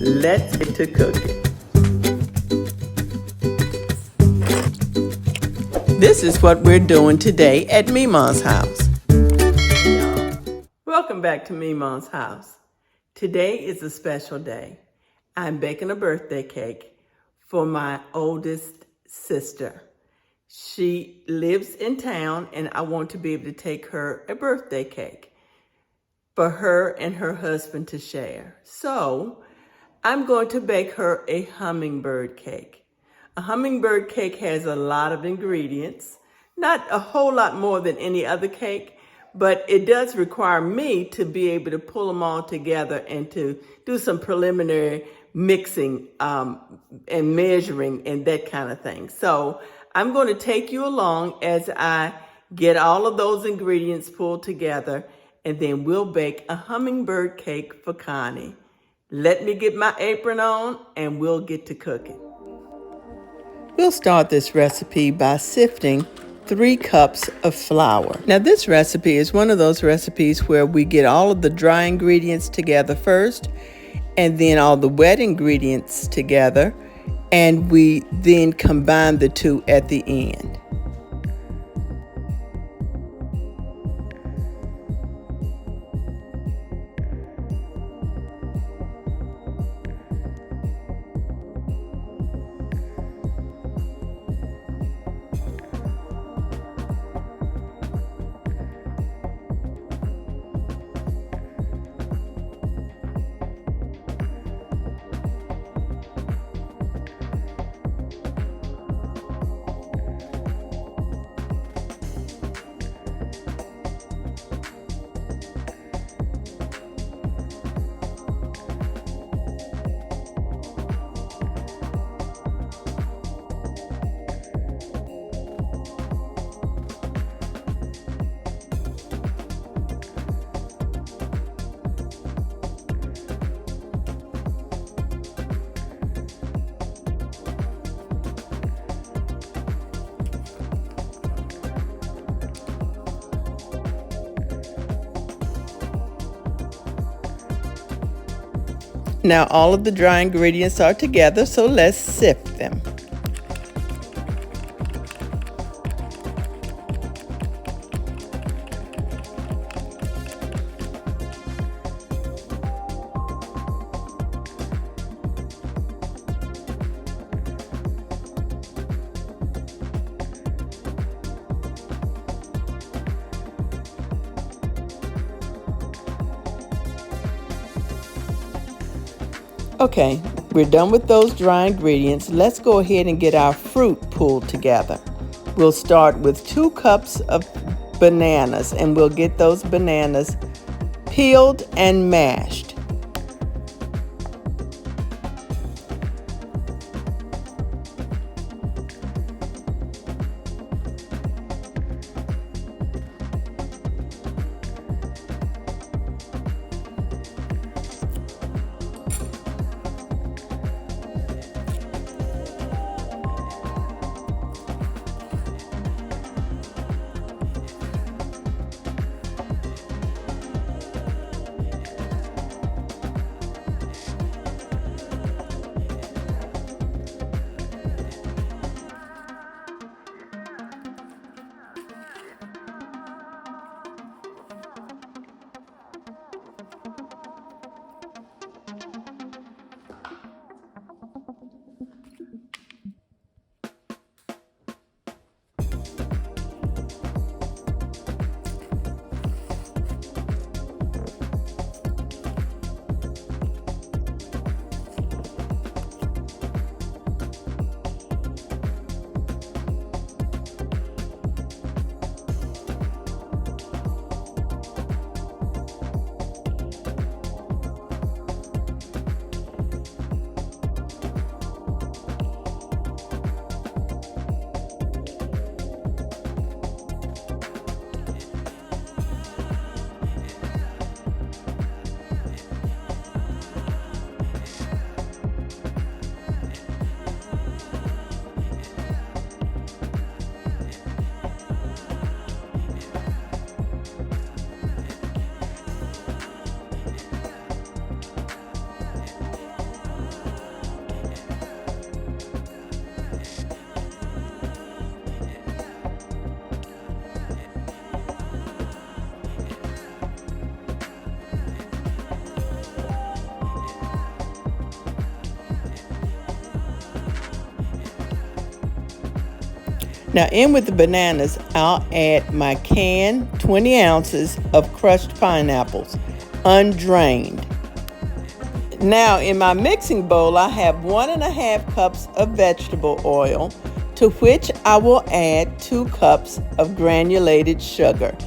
Let's get to cooking. This is what we're doing today at Mima's house. Hey y'all, welcome back to Mima's house. Today is a special day. I'm baking a birthday cake for my oldest sister. She lives in town and I want to be able to take her a birthday cake for her and her husband to share. So I'm going to bake her a hummingbird cake. A hummingbird cake has a lot of ingredients, not a whole lot more than any other cake, but it does require me to be able to pull them all together and to do some preliminary mixing and measuring and that kind of thing. So I'm going to take you along as I get all of those ingredients pulled together, and then we'll bake a hummingbird cake for Connie. Let me get my apron on and we'll get to cooking. We'll start this recipe by sifting 3 cups of flour. Now this recipe is one of those recipes where we get all of the dry ingredients together first and then all the wet ingredients together, and we then combine the two at the end. Now all of the dry ingredients are together, so let's sift them. Okay, we're done with those dry ingredients. Let's go ahead and get our fruit pulled together. We'll start with 2 cups of bananas, and we'll get those bananas peeled and mashed. Now in with the bananas, I'll add my canned 20 ounces of crushed pineapples, undrained. Now in my mixing bowl, I have 1.5 cups of vegetable oil, to which I will add 2 cups of granulated sugar.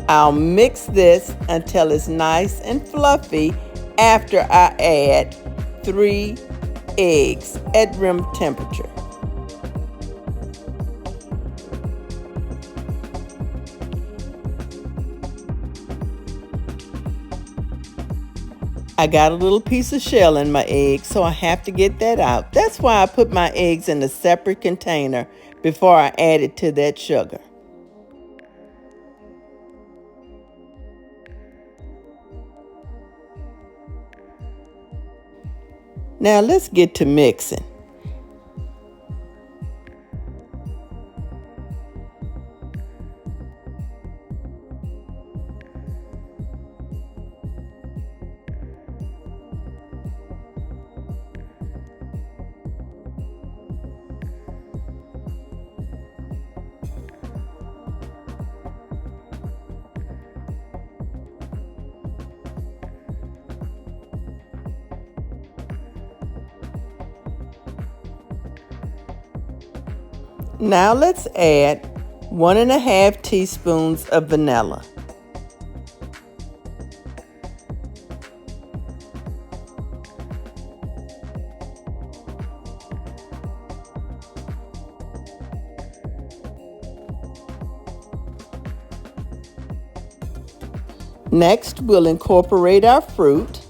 I'll mix this until it's nice and fluffy after I add 3 eggs at room temperature. I got a little piece of shell in my egg, so I have to get that out. That's why I put my eggs in a separate container before I add it to that sugar. Now let's get to mixing. Now let's add 1.5 teaspoons of vanilla. Next, we'll incorporate our fruit.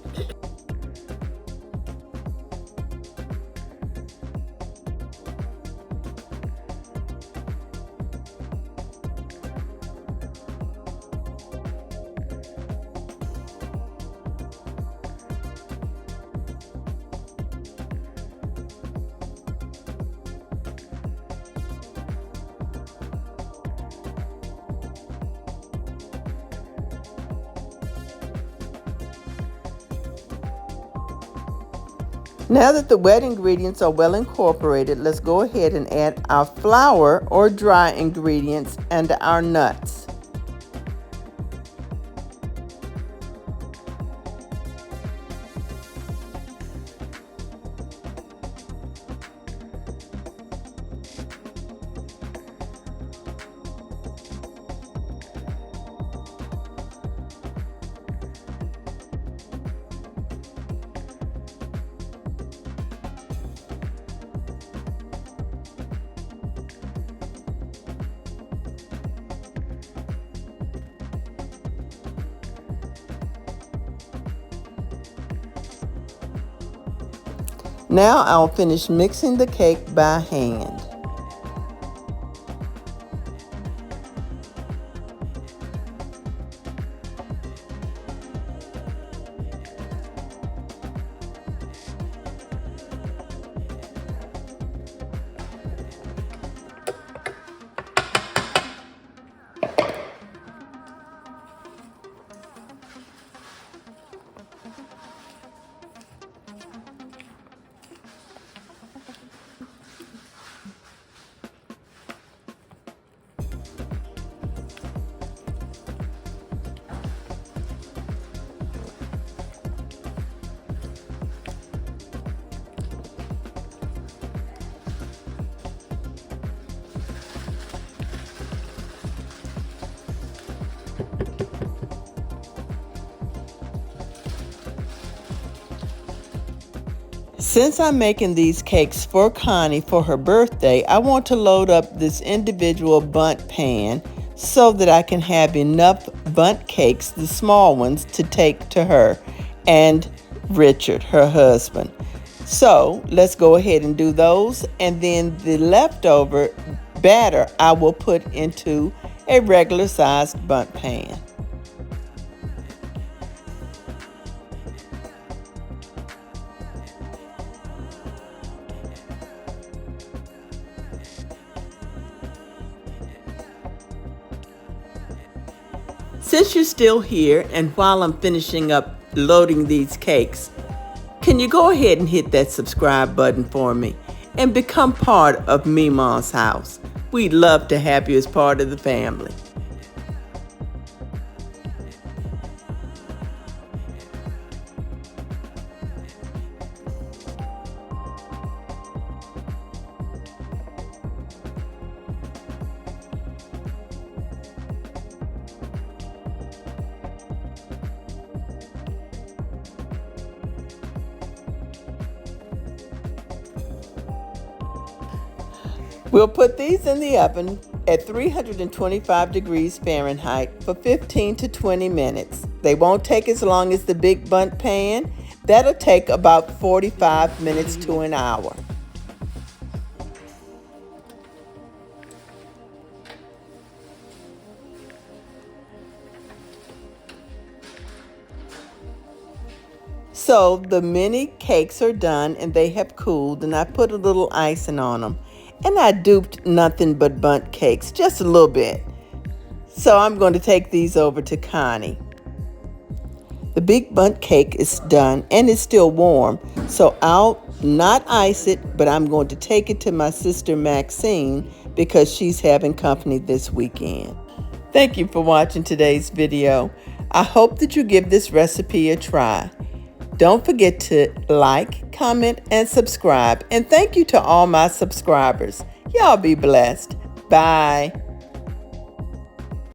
Now that the wet ingredients are well incorporated, let's go ahead and add our flour or dry ingredients and our nuts. Now I'll finish mixing the cake by hand. Since I'm making these cakes for Connie for her birthday, I want to load up this individual bundt pan so that I can have enough bundt cakes, the small ones, to take to her and Richard, her husband. So let's go ahead and do those, and then the leftover batter I will put into a regular sized bundt pan. Since you're still here, and while I'm finishing up loading these cakes, can you go ahead and hit that subscribe button for me and become part of Mima's house? We'd love to have you as part of the family. We'll put these in the oven at 325 degrees Fahrenheit for 15 to 20 minutes. They won't take as long as the big bundt pan. That'll take about 45 minutes to an hour. So the mini cakes are done and they have cooled, and I put a little icing on them. And I duped nothing but bundt cakes, just a little bit. So I'm going to take these over to Connie. The big bundt cake is done and it's still warm, so I'll not ice it, but I'm going to take it to my sister Maxine because she's having company this weekend. Thank you for watching today's video. I hope that you give this recipe a try. Don't forget to like, comment, and subscribe. And thank you to all my subscribers. Y'all be blessed. Bye.